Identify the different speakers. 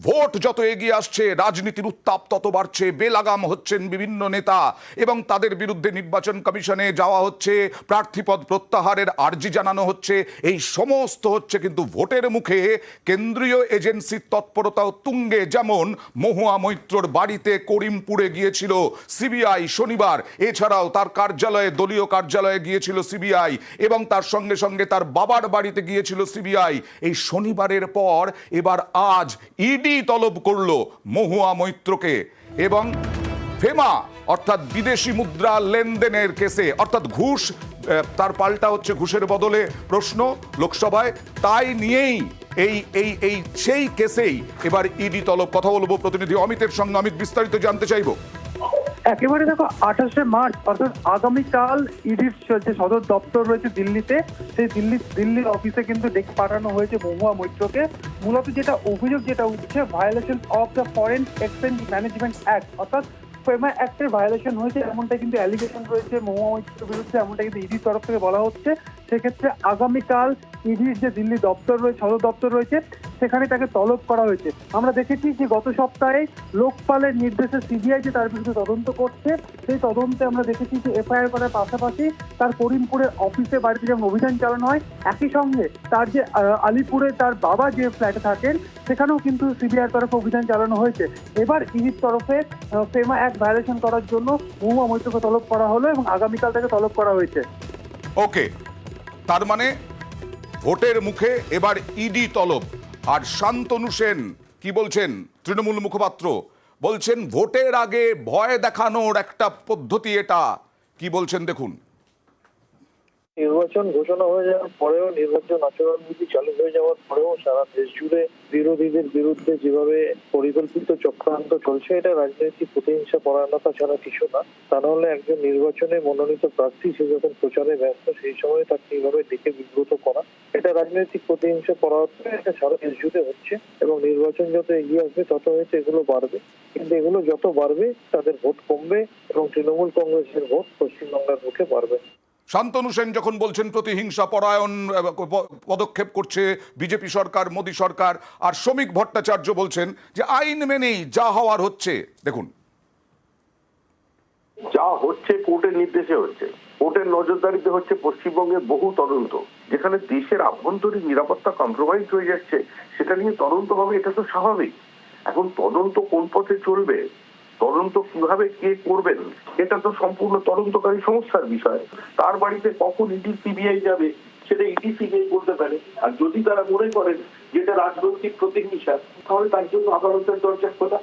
Speaker 1: Vote যত এগিয়ে আসছে রাজনীতির উত্তাপ তত বাড়ছে, বেলাগাম হচ্ছেন বিভিন্ন নেতা এবং তাদের বিরুদ্ধে নির্বাচন কমিশনে যাওয়া হচ্ছে, প্রার্থীপদ প্রত্যাহারের আর্জি জানানো হচ্ছে। এই সমস্ত হচ্ছে কিন্তু ভোটের মুখে কেন্দ্রীয় এজেন্সির তৎপরতা তুঙ্গে। যেমন মহুয়া মৈত্রর বাড়িতে করিমপুরে গিয়েছিল সিবিআই শনিবার, এছাড়াও তার কার্যালয়ে, দলীয় কার্যালয়ে গিয়েছিল সিবিআই এবং তার সঙ্গে সঙ্গে তার বাবার বাড়িতে গিয়েছিল সিবিআই। এই শনিবারের পর এবার আজ ইডি তলব করলো মহুয়া মৈত্রকে এবং ফেমা অর্থাৎ বিদেশি মুদ্রা লেনদেনের কেসে, অর্থাৎ ঘুষ, তার পাল্টা হচ্ছে ঘুষের বদলে প্রশ্ন লোকসভায়, তাই নিয়েই এই এই এই সেই কেসেই এবার ইডি তলব। কথা বলবো প্রতিনিধি অমিতের সঙ্গে। অমিত, বিস্তারিত জানতে চাইবো।
Speaker 2: একেবারে দেখো, 28শে মার্চ অর্থাৎ আগামীকাল ইডির যে সদর দপ্তর রয়েছে দিল্লিতে, সেই দিল্লির অফিসে কিন্তু ডেকে পাঠানো হয়েছে মহুয়া মৈত্রকে। মূলত যেটা অভিযোগ যেটা উঠছে, violation of the foreign exchange management act, অর্থাৎ ফেমা অ্যাক্টের ভায়োলেশন হয়েছে এমনটা কিন্তু অ্যালিগেশন রয়েছে মহুয়া মৈত্রের বিরুদ্ধে, এমনটা কিন্তু ইডির তরফ থেকে বলা হচ্ছে। সেক্ষেত্রে আগামীকাল ইডির যে দিল্লি দপ্তর রয়েছে, সদর দপ্তর রয়েছে, সেখানে তাকে তলব করা হয়েছে। আমরা দেখেছি যে গত সপ্তাহে লোকপালের নির্দেশে সিবিআই যে তার বিরুদ্ধে তদন্ত করছে, সেই তদন্তে আমরা দেখেছি যে এফআইআর করার পাশাপাশি তার করিমপুরের অফিসে বাড়িতে যেমন অভিযান চালানো হয়, একই সঙ্গে তার যে আলিপুরে তার বাবা যে ফ্ল্যাটে থাকেন, সেখানেও কিন্তু সিবিআইয়ের তরফে অভিযান চালানো হয়েছে। এবার ইডির তরফে ফেমা অ্যাক্ট ভায়োলেশন করার জন্য মহুয়া মৈত্রকে তলব করা হলো এবং আগামীকাল তাকে তলব করা হয়েছে।
Speaker 1: ওকে, তার মানে ভোটের মুখে এবার ইডি তলব। আর শান্তনু সেন কি বলছেন, তৃণমূল মুখপাত্র বলছেন ভোটের আগে ভয় দেখানোর একটা পদ্ধতি এটা। কি বলছেন দেখুন।
Speaker 3: নির্বাচন ঘোষণা হয়ে যাওয়ার পরেও, নির্বাচন আচরণবিধি চালু হয়ে যাওয়ার পরেও সারা দেশ জুড়ে বিরোধীদের বিরুদ্ধে যেভাবে পরিকল্পিত চক্রান্ত চলছে, এটা রাজনৈতিক প্রতিহিংসা পরায়ণতা ছাড়া কিছু না। তা নাহলে একজন নির্বাচনে মনোনীত প্রার্থী সে যখন প্রচারে ব্যস্ত, সেই সময় তাকে এইভাবে ডেকে বিব্রত করা, এটা রাজনৈতিক প্রতিহিংসা পরায়ণতা। এটা সারা দেশ জুড়ে হচ্ছে এবং নির্বাচন যত এগিয়ে আসবে তত হয়তো এগুলো বাড়বে। কিন্তু এগুলো যত বাড়বে তাদের ভোট কমবে এবং তৃণমূল কংগ্রেসের ভোট পশ্চিমবাংলার মুখে বাড়বে।
Speaker 1: শান্তনু সেন যখন বলছেন প্রতিহিংসা পরায়ণ পদক্ষেপ করছে বিজেপি সরকার, মোদী সরকার, আর শ্রমিক ভট্টাচার্য বলছেন যে আইন মেনেই যা হওয়ার হচ্ছে। দেখুন,
Speaker 4: যা হচ্ছে কোর্টের নির্দেশে হচ্ছে, কোর্টের নজরদারিতে হচ্ছে পশ্চিমবঙ্গের বহু তদন্ত, যেখানে দেশের আভ্যন্তরীণ নিরাপত্তা কম্প্রোমাইজ হয়ে যাচ্ছে, সেটা নিয়ে তদন্ত হবে, এটা তো স্বাভাবিক। এখন তদন্ত কোন পথে চলবে, তদন্ত কিভাবে কে করবেন, এটা তো সম্পূর্ণ তদন্তকারী সংস্থার বিষয়। তার বাড়িতে কখন ইডি সিবিআই যাবে সেটা ইডি সিবিআই বলতে পারে। আর যদি তারা মনে করেন যেটা রাজনৈতিক প্রতিহিংসা, তাহলে তার জন্য আদালতের দরজা খোলা।